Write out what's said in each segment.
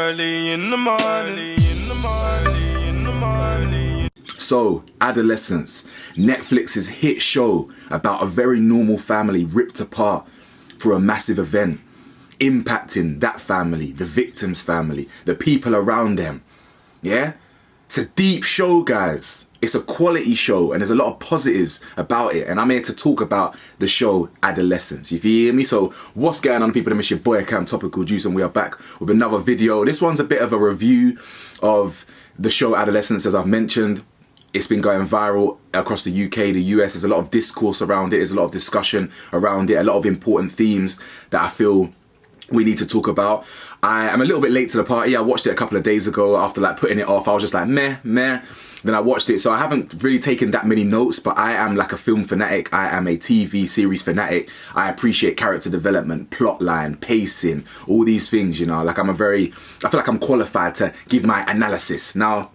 early in the morning. So, Adolescence, Netflix's hit show about a very normal family ripped apart for a massive event, impacting that family, the victim's family, the people around them. Yeah? It's a deep show, guys. It's a quality show and there's a lot of positives about it. And I'm here to talk about the show Adolescence. You hear me? So what's going on, people? It's your boy Cam Topical Juice and we are back with another video. This one's a bit of a review of the show Adolescence. As I've mentioned, it's been going viral across the UK, the US. There's a lot of discourse around it. There's a lot of discussion around it. A lot of important themes that I feel we need to talk about. I am a little bit late to the party. I watched it a couple of days ago after like putting it off. I was just like meh. Then I watched it. So I haven't really taken that many notes, but I am like a film fanatic. I am a TV series fanatic. I appreciate character development, plot line, pacing, all these things, you know. Like I feel like I'm qualified to give my analysis. Now,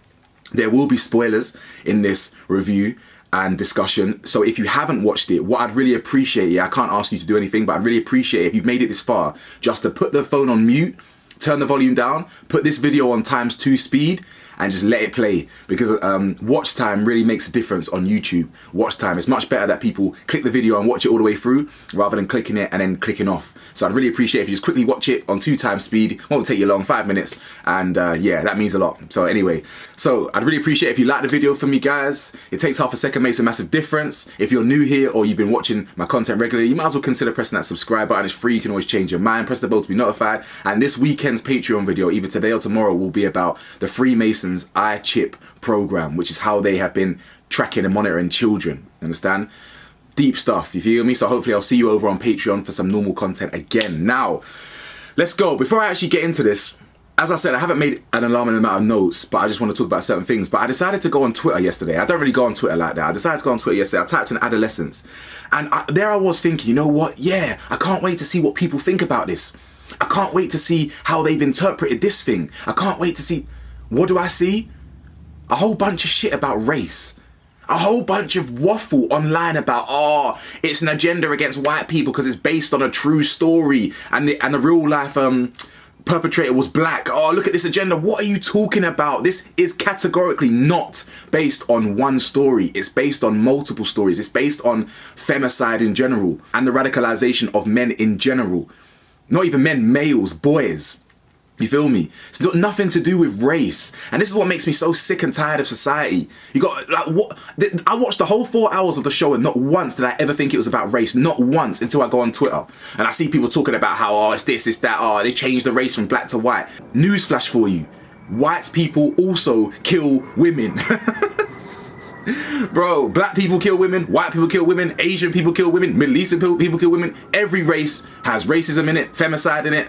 there will be spoilers in this review and discussion. So if you haven't watched it, what I'd really appreciate, I can't ask you to do anything, but I'd really appreciate if you've made it this far, just to put the phone on mute, turn the volume down, put this video on ×2 speed, and just let it play, because watch time really makes a difference on YouTube. Watch time, it's much better that people click the video and watch it all the way through rather than clicking it and then clicking off. So I'd really appreciate if you just quickly watch it on 2x speed. Won't take you long, 5 minutes, and yeah, that means a lot. So anyway, so I'd really appreciate if you like the video for me, guys. It takes half a second, makes a massive difference. If you're new here or you've been watching my content regularly, you might as well consider pressing that subscribe button. It's free, you can always change your mind. Press the bell to be notified. And this weekend's Patreon video, either today or tomorrow, will be about the Freemasons iChip program, which is how they have been tracking and monitoring children. Understand? Deep stuff, you feel me? So hopefully I'll see you over on Patreon for some normal content again. Now, let's go. Before I actually get into this, as I said, I haven't made an alarming amount of notes, but I just want to talk about certain things. But I decided to go on Twitter yesterday. I don't really go on Twitter like that. I decided to go on Twitter yesterday. I typed in Adolescence. And there I was thinking, you know what? Yeah, I can't wait to see what people think about this. I can't wait to see how they've interpreted this thing. I can't wait to see. What do I see? A whole bunch of shit about race. A whole bunch of waffle online about, oh, it's an agenda against white people because it's based on a true story and the real life perpetrator was black. Oh, look at this agenda. What are you talking about? This is categorically not based on one story. It's based on multiple stories. It's based on femicide in general and the radicalization of men in general. Not even men, males, boys. You feel me? It's got nothing to do with race. And this is what makes me so sick and tired of society. You got, like, what? I watched the whole 4 hours of the show and not once did I ever think it was about race. Not once, until I go on Twitter. And I see people talking about how, oh, it's this, it's that, oh, they changed the race from black to white. Newsflash for you. White people also kill women. Bro, black people kill women, white people kill women, Asian people kill women, Middle Eastern people kill women. Every race has racism in it, femicide in it.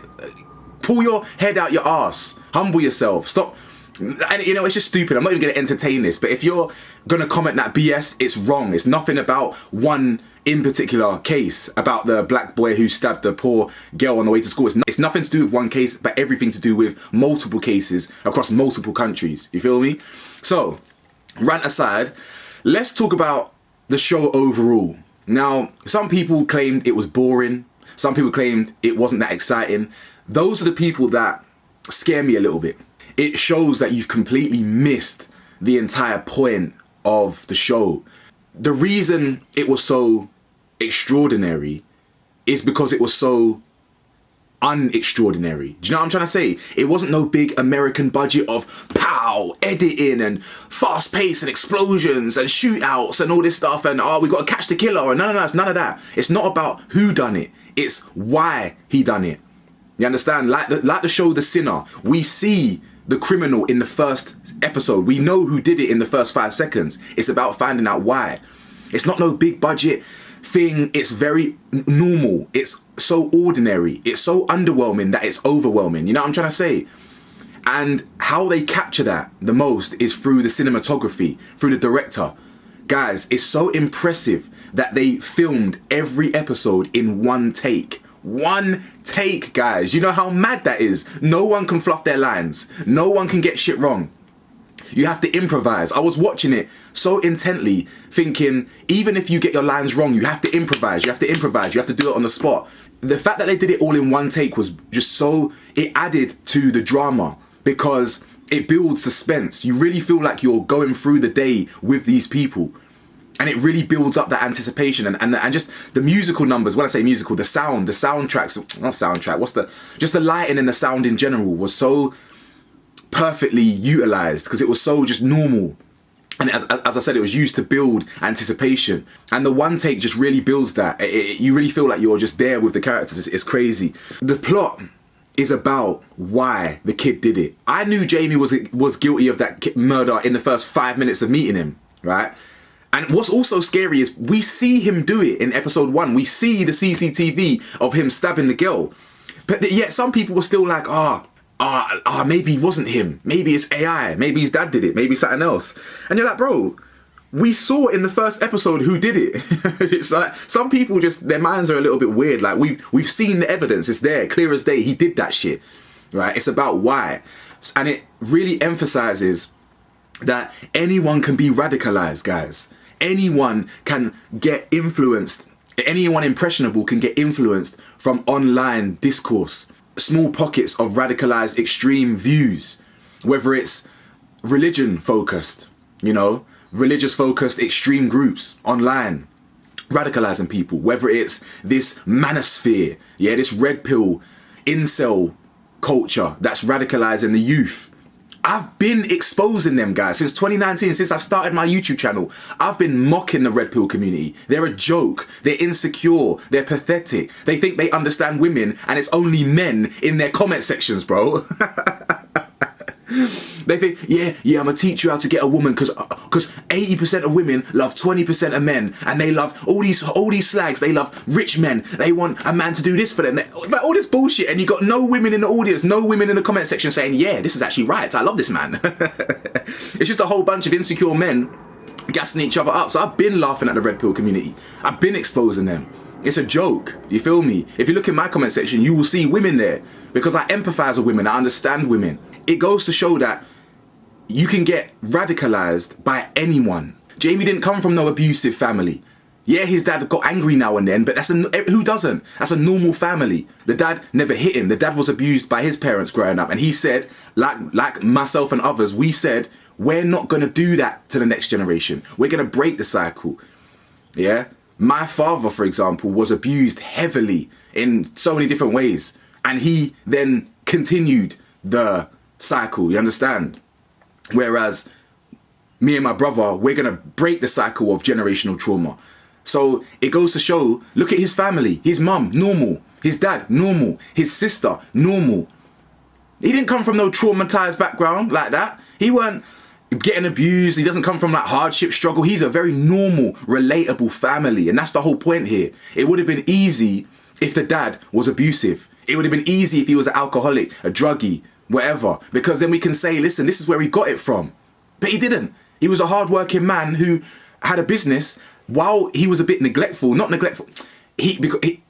Pull your head out your ass. Humble yourself. Stop. And you know, it's just stupid. I'm not even going to entertain this. But if you're going to comment that BS, it's wrong. It's nothing about one in particular case about the black boy who stabbed the poor girl on the way to school. It's nothing to do with one case, but everything to do with multiple cases across multiple countries. You feel me? So, rant aside, let's talk about the show overall. Now, some people claimed it was boring. Some people claimed it wasn't that exciting. Those are the people that scare me a little bit. It shows that you've completely missed the entire point of the show. The reason it was so extraordinary is because it was so unextraordinary. Do you know what I'm trying to say? It wasn't no big American budget of pow, editing and fast pace and explosions and shootouts and all this stuff and oh, we got to catch the killer and no, it's none of that. It's not about who done it. It's why he done it. You understand? Like the show The Sinner, we see the criminal in the first episode. We know who did it in the first 5 seconds. It's about finding out why. It's not no big budget thing. It's very normal. It's so ordinary. It's so underwhelming that it's overwhelming. You know what I'm trying to say? And how they capture that the most is through the cinematography, through the director. Guys, it's so impressive that they filmed every episode in one take. One take, guys. You know how mad that is? No one can fluff their lines. No one can get shit wrong. You have to improvise. I was watching it so intently, thinking, even if you get your lines wrong, you have to improvise. You have to improvise. You have to do it on the spot. The fact that they did it all in one take was just so, it added to the drama. because it builds suspense. You really feel like you're going through the day with these people. And it really builds up that anticipation and just the musical numbers. When I say musical, the soundtracks, not soundtrack, just the lighting and the sound in general was so perfectly utilized because it was so just normal. And as I said, it was used to build anticipation. And the one take just really builds that. You really feel like you're just there with the characters. It's crazy. The plot is about why the kid did it. I knew Jamie was guilty of that murder in the first 5 minutes of meeting him, right? And what's also scary is we see him do it in episode 1. We see the CCTV of him stabbing the girl. But yet some people were still like, maybe it wasn't him. Maybe it's AI. Maybe his dad did it. Maybe something else. And you're like, bro, we saw in the first episode who did it. It's like some people just, their minds are a little bit weird. Like we've seen the evidence. It's there, clear as day. He did that shit, right? It's about why. And it really emphasizes that anyone can be radicalized, guys. Anyone can get influenced. Anyone impressionable can get influenced from online discourse. Small pockets of radicalized extreme views, whether it's religion focused, religious focused extreme groups online, radicalizing people, whether it's this manosphere, this red pill incel culture that's radicalizing the youth. I've been exposing them, guys, since 2019, since I started my YouTube channel. I've been mocking the red pill community. They're a joke. They're insecure. They're pathetic. They think they understand women and it's only men in their comment sections, bro. They think, I'm gonna teach you how to get a woman because 80% of women love 20% of men, and they love all these slags. They love rich men. They want a man to do this for them. Like all this bullshit, and you got no women in the audience, no women in the comment section saying, yeah, this is actually right. I love this man. It's just a whole bunch of insecure men gassing each other up. So I've been laughing at the red pill community. I've been exposing them. It's a joke. You feel me? If you look in my comment section, you will see women there because I empathize with women. I understand women. It goes to show that you can get radicalized by anyone. Jamie didn't come from no abusive family. Yeah, his dad got angry now and then, but who doesn't? That's a normal family. The dad never hit him. The dad was abused by his parents growing up. And he said, like myself and others, we said, we're not going to do that to the next generation. We're going to break the cycle. Yeah? My father, for example, was abused heavily in so many different ways. And he then continued the cycle, you understand? Whereas me and my brother, we're going to break the cycle of generational trauma. So it goes to show, look at his family. His mum, normal. His dad, normal. His sister, normal. He didn't come from no traumatized background like that. He weren't getting abused. He doesn't come from like hardship, struggle. He's a very normal, relatable family. And that's the whole point here. It would have been easy if the dad was abusive. It would have been easy if he was an alcoholic, a druggie, whatever. Because then we can say, listen, this is where he got it from. But he didn't. He was a hardworking man who had a business while he was a bit neglectful. Not neglectful. The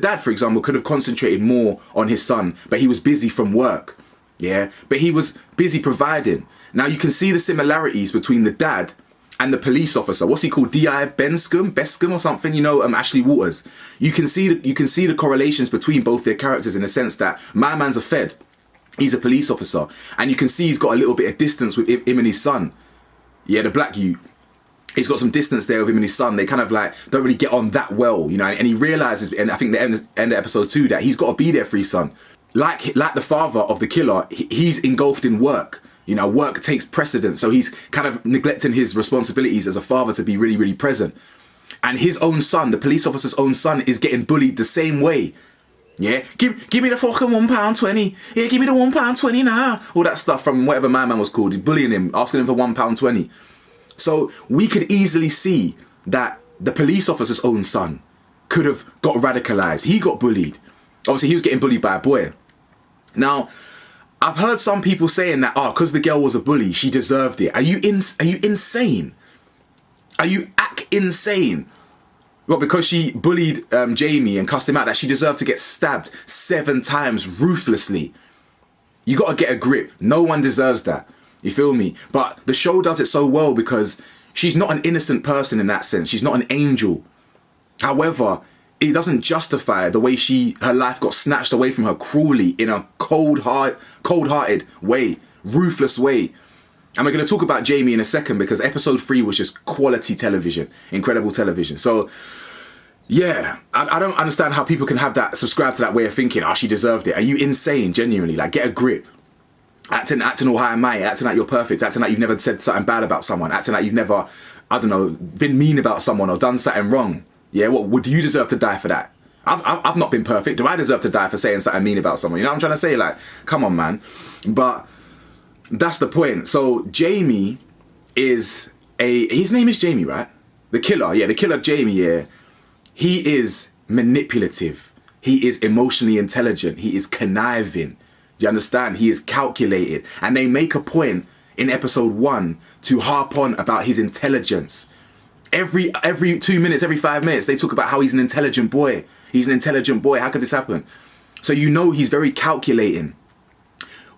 dad, for example, could have concentrated more on his son, but he was busy from work. Yeah. But he was busy providing. Now you can see the similarities between the dad and the police officer. What's he called? D.I. Bescombe or something, Ashley Waters. You can see the correlations between both their characters in the sense that my man's a fed. He's a police officer. And you can see he's got a little bit of distance with him and his son. Yeah, the black youth. He's got some distance there with him and his son. They kind of like don't really get on that well, and he realizes, and I think the end of episode 2, that he's got to be there for his son. Like the father of the killer, he's engulfed in work. Work takes precedence. So he's kind of neglecting his responsibilities as a father to be really, really present. And his own son, the police officer's own son, is getting bullied the same way. Yeah, give me the fucking £1.20. Yeah, give me the £1.20 now. All that stuff from whatever my man was called. He's bullying him, asking him for £1.20. So we could easily see that the police officer's own son could have got radicalized. He got bullied. Obviously, he was getting bullied by a boy. Now, I've heard some people saying that, because the girl was a bully, she deserved it. Are you insane? Are you insane? Well, because she bullied Jamie and cussed him out, that she deserved to get stabbed 7 times ruthlessly. You got to get a grip. No one deserves that. You feel me? But the show does it so well because she's not an innocent person in that sense. She's not an angel. However, it doesn't justify the way her life got snatched away from her cruelly in a cold-hearted way, ruthless way. And we're going to talk about Jamie in a second, because episode 3 was just quality television, incredible television. So yeah, I don't understand how people can have that, subscribe to that way of thinking. Oh, she deserved it. Are you insane? Genuinely, like, get a grip. Acting all high and mighty, acting like you're perfect, acting like you've never said something bad about someone, acting like you've never, I don't know, been mean about someone or done something wrong. Yeah, what would you deserve to die for that? I've not been perfect. Do I deserve to die for saying something mean about someone? You know what I'm trying to say? Like, come on, man. But that's the point. So Jamie is his name is Jamie, right? The killer, yeah, the killer Jamie, yeah. He is manipulative. He is emotionally intelligent. He is conniving. Do you understand? He is calculated. And they make a point in episode 1 to harp on about his intelligence. Every 2 minutes, every 5 minutes, they talk about how he's an intelligent boy. He's an intelligent boy. How could this happen? So you know he's very calculating.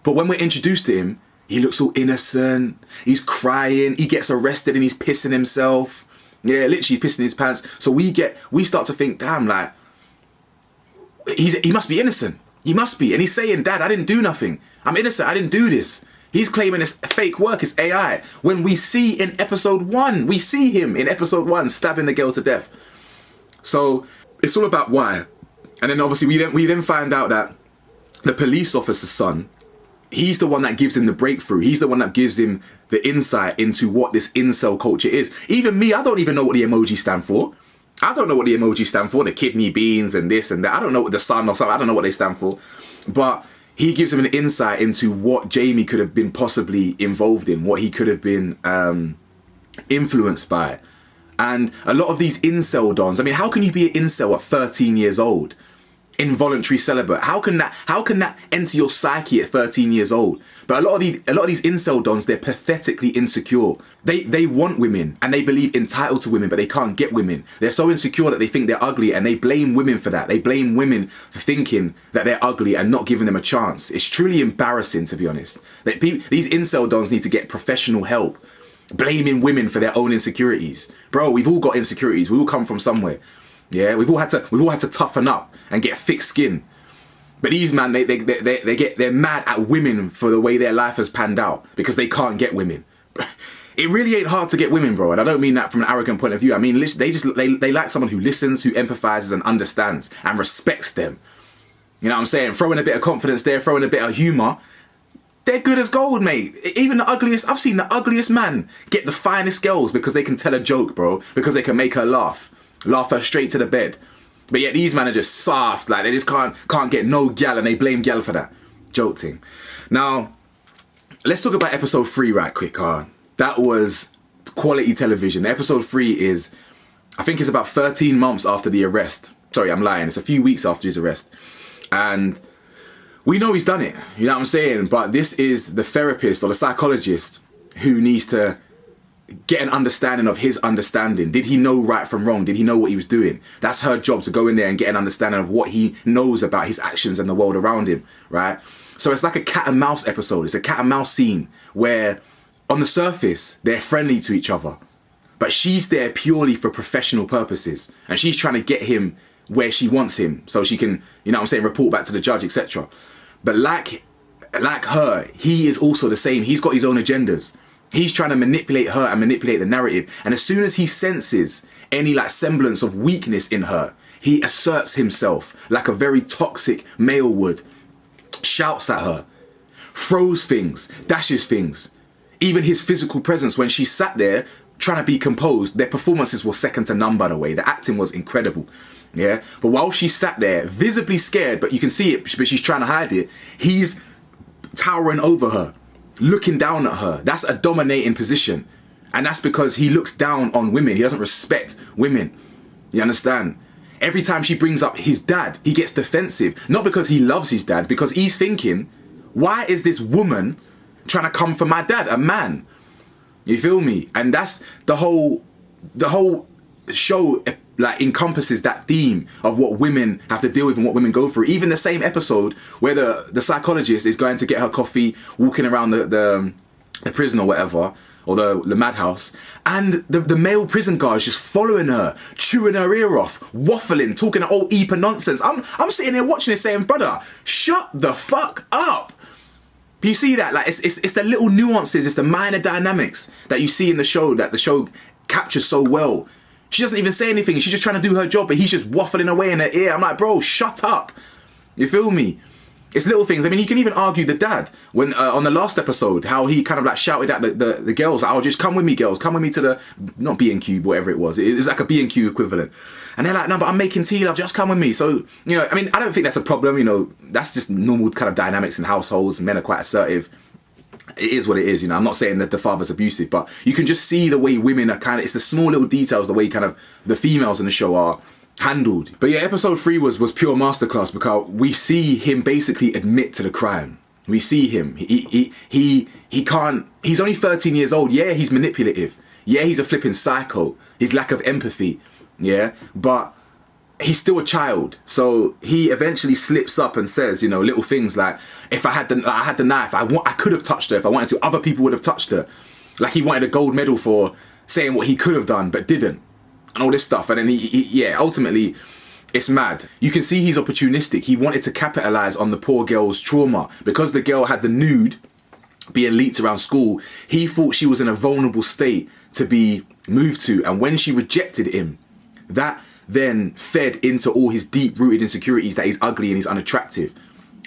But when we're introduced to him, he looks all innocent. He's crying. He gets arrested and he's pissing himself. Yeah, literally pissing his pants. So we start to think, damn, like, he must be innocent. He must be. And he's saying, Dad, I didn't do nothing. I'm innocent. I didn't do this. He's claiming it's fake work, it's AI. When we see in episode 1, we see him in episode 1 stabbing the girl to death. So it's all about why. And then obviously we then find out that the police officer's son, he's the one that gives him the breakthrough. He's the one that gives him the insight into what this incel culture is. Even me, I don't even know what the emojis stand for. I don't know what the emojis stand for, the kidney beans and this and that. I don't know what the sun or something, I don't know what they stand for. But he gives him an insight into what Jamie could have been possibly involved in, what he could have been influenced by. And a lot of these incel dons, I mean, how can you be an incel at 13 years old? Involuntary celibate. How can that enter your psyche at 13 years old? But a lot of these incel dons, they're pathetically insecure. They want women and they believe entitled to women, but they can't get women. They're so insecure that they think they're ugly, and they blame women for that. They blame women for thinking that they're ugly and not giving them a chance. It's truly embarrassing, to be honest. These incel dons need to get professional help. Blaming women for their own insecurities. Bro, we've all got insecurities. We all come from somewhere. Yeah, we've all had to toughen up and get thick skin. But these man, they're mad at women for the way their life has panned out because they can't get women. It really ain't hard to get women, bro. And I don't mean that from an arrogant point of view. I mean, they like someone who listens, who empathizes and understands and respects them. You know what I'm saying? Throw in a bit of confidence there, throw in a bit of humor. They're good as gold, mate. Even the ugliest, I've seen the ugliest man get the finest girls because they can tell a joke, bro. Because they can make her laugh her straight to the bed. But yet these men are just soft, like they just can't get no gal, and they blame gal for that. Joke thing. Now, let's talk about episode 3 right quick, That was quality television. Episode 3 is, I think it's about 13 months after the arrest. Sorry, I'm lying. It's a few weeks after his arrest. And we know he's done it. You know what I'm saying? But this is the therapist or the psychologist who needs to get an understanding of his understanding. Did he know right from wrong? Did he know what he was doing? That's her job, to go in there and get an understanding of what he knows about his actions and the world around him, right? So it's like a cat and mouse episode. It's a cat and mouse scene where on the surface, they're friendly to each other, but she's there purely for professional purposes. And she's trying to get him where she wants him so she can, you know what I'm saying, report back to the judge, etc. But like her, he is also the same. He's got his own agendas. He's trying to manipulate her and manipulate the narrative. And as soon as he senses any like semblance of weakness in her, he asserts himself like a very toxic male would, shouts at her, throws things, dashes things. Even his physical presence when she sat there trying to be composed, their performances were second to none, by the way. The acting was incredible. Yeah. But while she sat there, visibly scared, but you can see it, but she's trying to hide it, he's towering over her, looking down at her. That's a dominating position. And that's because he looks down on women. He doesn't respect women. You understand? Every time she brings up his dad, he gets defensive. Not because he loves his dad, because he's thinking, why is this woman trying to come for my dad, a man? You feel me? And that's the whole show, like, encompasses that theme of what women have to deal with and what women go through. Even the same episode where the psychologist is going to get her coffee, walking around the prison or whatever, or the madhouse, and the male prison guard is just following her, chewing her ear off, waffling, talking all Epa nonsense. I'm sitting there watching this saying, brother, shut the fuck up. But you see that, like, it's the little nuances, it's the minor dynamics that you see in the show that the show captures so well. She doesn't even say anything. She's just trying to do her job, but he's just waffling away in her ear. I'm like, bro, shut up. You feel me? It's little things. I mean, you can even argue the dad when on the last episode, how he kind of like shouted at the girls, "Oh, just come with me, girls, come with me to the not B&Q, whatever it was. It was like a B&Q equivalent." And they're like, "No, but I'm making tea, love. Just come with me." So you know, I mean, I don't think that's a problem. You know, that's just normal kind of dynamics in households. Men are quite assertive. It is what it is. You know, I'm not saying that the father's abusive, but you can just see the way women are kind of. It's the small little details, the way kind of the females in the show are handled. But yeah, episode 3 was pure masterclass because we see him basically admit to the crime. We see him. He can't. He's only 13 years old. Yeah, he's manipulative. Yeah, he's a flipping psycho. His lack of empathy. Yeah, but he's still a child. So he eventually slips up and says, you know, little things like, if I had the knife, I could have touched her if I wanted to. Other people would have touched her. Like he wanted a gold medal for saying what he could have done but didn't. And all this stuff, and then yeah, ultimately it's mad. You can see he's opportunistic. He wanted to capitalize on the poor girl's trauma because the girl had the nude being leaked around school. He thought she was in a vulnerable state to be moved to, and when she rejected him, that then fed into all his deep-rooted insecurities that he's ugly and he's unattractive.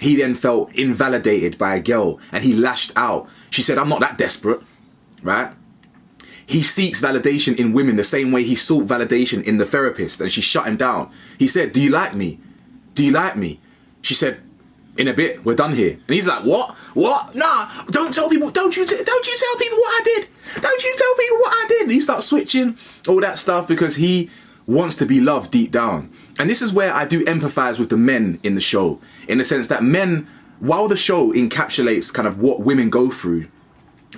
He then felt invalidated by a girl and he lashed out. She said, "I'm not that desperate," right? He seeks validation in women the same way he sought validation in the therapist, and she shut him down. He said, "Do you like me? Do you like me?" She said, "In a bit, we're done here." And he's like, "What? What? Nah, don't tell people, don't you tell people what I did. Don't you tell people what I did." And he starts switching all that stuff because he wants to be loved deep down. And this is where I do empathize with the men in the show, in the sense that men, while the show encapsulates kind of what women go through,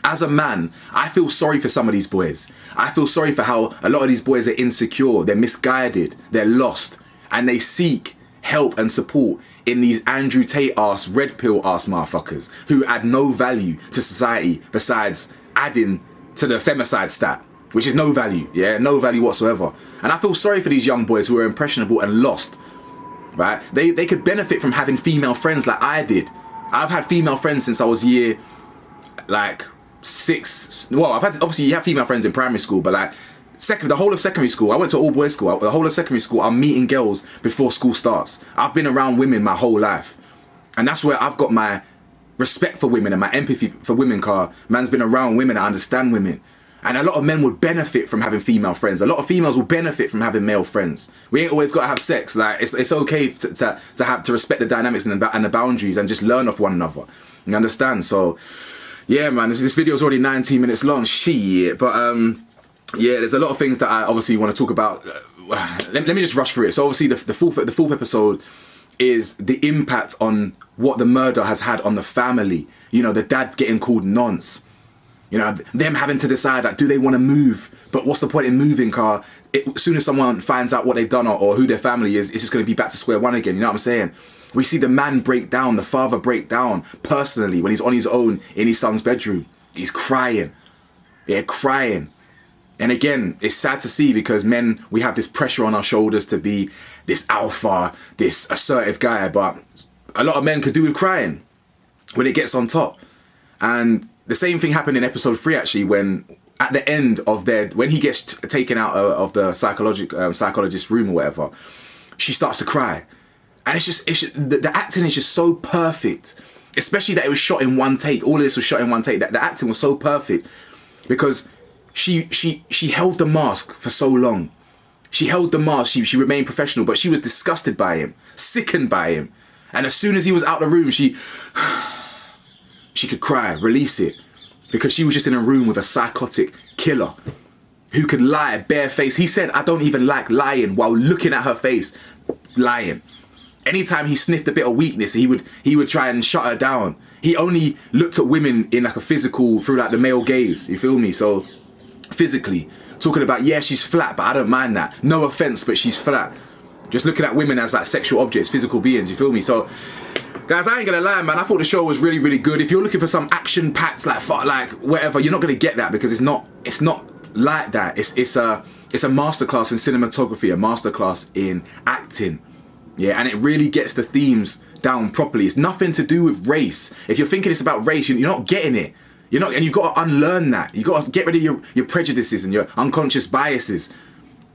as a man, I feel sorry for some of these boys. I feel sorry for how a lot of these boys are insecure, they're misguided, they're lost, and they seek help and support in these Andrew Tate-ass, red pill-ass motherfuckers who add no value to society besides adding to the femicide stat, which is no value, yeah, no value whatsoever. And I feel sorry for these young boys who are impressionable and lost, right? They could benefit from having female friends like I did. I've had female friends since I was year, like, 6. Well, I've had, obviously you have female friends in primary school, but like the whole of secondary school, I went to all boys school. The whole of secondary school, I'm meeting girls before school starts. I've been around women my whole life, and that's where I've got my respect for women and my empathy for women. Car man's been around women, I understand women, and a lot of men would benefit from having female friends. A lot of females will benefit from having male friends. We ain't always got to have sex. Like it's okay to respect the dynamics and the boundaries and just learn off one another. You understand? So. Yeah, man, this video is already 19 minutes long. Shit. But, yeah, there's a lot of things that I obviously want to talk about. Let me just rush through it. So, obviously, the fourth episode is the impact on what the murder has had on the family. You know, the dad getting called nonce. You know, them having to decide, like, do they want to move? But what's the point in moving, car? As soon as someone finds out what they've done or who their family is, it's just going to be back to square one again. You know what I'm saying? We see the man break down, the father break down personally when he's on his own in his son's bedroom. He's crying. Yeah, crying. And again, it's sad to see because men, we have this pressure on our shoulders to be this alpha, this assertive guy, but a lot of men could do with crying when it gets on top. And the same thing happened in episode 3 actually, when at the end of when he gets taken out of the psychologist's room or whatever, she starts to cry. And it's just the acting is just so perfect, especially that it was shot in one take. All of this was shot in one take. That the acting was so perfect because she held the mask for so long. She held the mask. She remained professional, but she was disgusted by him, sickened by him. And as soon as he was out of the room, she could cry, release it, because she was just in a room with a psychotic killer who could lie barefaced. He said, "I don't even like lying," while looking at her face, lying. Anytime he sniffed a bit of weakness, he would try and shut her down. He only looked at women in like a physical, through like the male gaze, you feel me? So physically, talking about, yeah, she's flat, but I don't mind that. No offense, but she's flat. Just looking at women as like sexual objects, physical beings, you feel me? So Guys, I ain't gonna lie, man. I thought the show was really, really good. If you're looking for some action-packed, like whatever, you're not gonna get that because it's not like that. It's a masterclass in cinematography, a masterclass in acting. Yeah, and it really gets the themes down properly. It's nothing to do with race. If you're thinking it's about race, you're not getting it. You're not, and you've got to unlearn that. You've got to get rid of your prejudices and your unconscious biases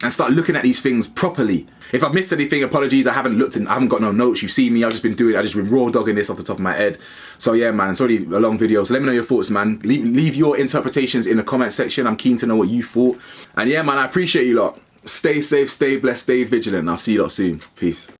and start looking at these things properly. If I've missed anything, apologies. I haven't got no notes. You see me, I've just been raw dogging this off the top of my head. So yeah, man, it's already a long video. So let me know your thoughts, man. Leave your interpretations in the comment section. I'm keen to know what you thought. And yeah, man, I appreciate you lot. Stay safe, stay blessed, stay vigilant. I'll see you lot soon. Peace.